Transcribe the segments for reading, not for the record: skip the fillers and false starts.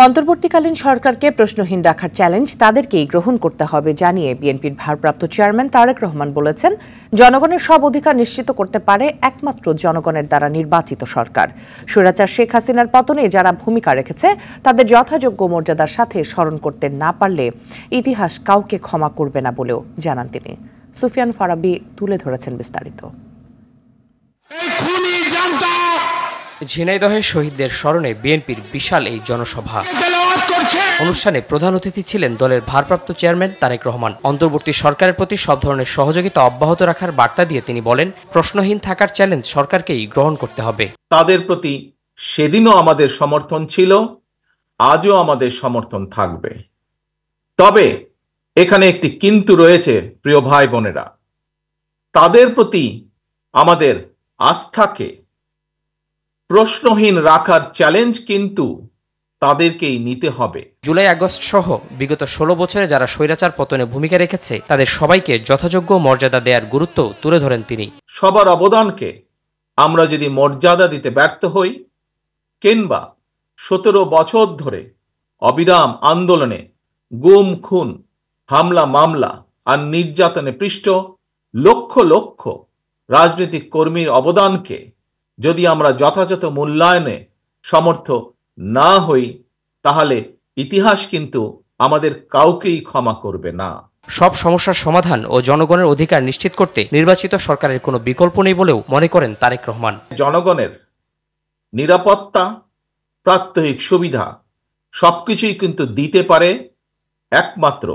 অন্তর্বর্তীকালীন সরকারকে প্রশ্নহীন রাখার চ্যালেঞ্জ তাদেরকেই গ্রহণ করতে হবে জানিয়ে বিএনপির ভারপ্রাপ্ত চেয়ারম্যান তারেক রহমান বলেছেন, জনগণের সব অধিকার নিশ্চিত করতে পারে একমাত্র জনগণের দ্বারা নির্বাচিত সরকার। স্বৈরাচার শেখ হাসিনার পতনে যারা ভূমিকা রেখেছে তাদের যথাযোগ্য মর্যাদার সাথে স্মরণ করতে না পারলে ইতিহাস কাউকে ক্ষমা করবে না বলেও জানান তিনি। সুফিয়ান ফারাবি তুলে ধরেছেন বিস্তারিত। ঝিনাইদহের শহীদদের স্মরণে বিএনপির বিশাল এই জনসভা। অনুষ্ঠানে প্রধান অতিথি ছিলেন দলের ভারপ্রাপ্ত চেয়ারম্যান তারেক রহমান। অন্তর্বর্তী সরকারের প্রতি সব ধরনের সহযোগিতা অব্যাহত রাখার বার্তা দিয়ে তিনি বলেন, প্রশ্নহীন থাকার চ্যালেঞ্জ সরকারকেই গ্রহণ করতে হবে। তাদের প্রতি সেদিনও আমাদের সমর্থন ছিল, আজও আমাদের সমর্থন থাকবে। তবে এখানে একটি কিন্তু রয়েছে প্রিয় ভাই বোনেরা, তাদের প্রতি আমাদের আস্থাকে প্রশ্নহীন রাখার চ্যালেঞ্জ কিন্তু তাদেরকেই নিতে হবে। জুলাই আগস্ট সহ বিগত 16 বছরে যারা স্বৈরাচার পতনে ভূমিকা রেখেছে তাদের সবাইকে যথাযোগ্য মর্যাদা দেওয়ার গুরুত্ব তুলে ধরেন তিনি। সবার অবদানকে আমরা যদি মর্যাদা দিতে ব্যর্থ হই, কিংবা 17 বছর ধরে অবিরাম আন্দোলনে গুম খুন, হামলা মামলা আর নির্যাতনে পৃষ্ঠ লক্ষ লক্ষ রাজনৈতিক কর্মীর অবদানকে যদি আমরা যথাযথ মূল্যায়নে সমর্থ না হই, তাহলে ইতিহাস কিন্তু আমাদের কাউকেই ক্ষমা করবে না। সব সমস্যার সমাধান ও জনগণের অধিকার নিশ্চিত করতে নির্বাচিত সরকারের কোনো বিকল্প নেই বলেও মনে করেন তারেক রহমান। জনগণের নিরাপত্তা, প্রাত্যহিক সুবিধা সবকিছুই কিন্তু দিতে পারে একমাত্র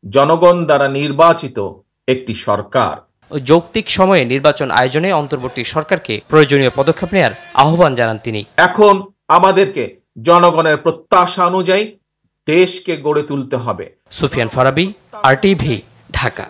জনগণ দ্বারা নির্বাচিত একটি সরকার। যৌক্তিক সময়ে নির্বাচন আয়োজনে অন্তর্বর্তী সরকারকে প্রয়োজনীয় পদক্ষেপ নেওয়ার আহ্বান জানান তিনি। এখন আমাদেরকে জনগণের প্রত্যাশা অনুযায়ী দেশকে গড়ে তুলতে হবে। সুফিয়ান ফারাবি, RTV, ঢাকা।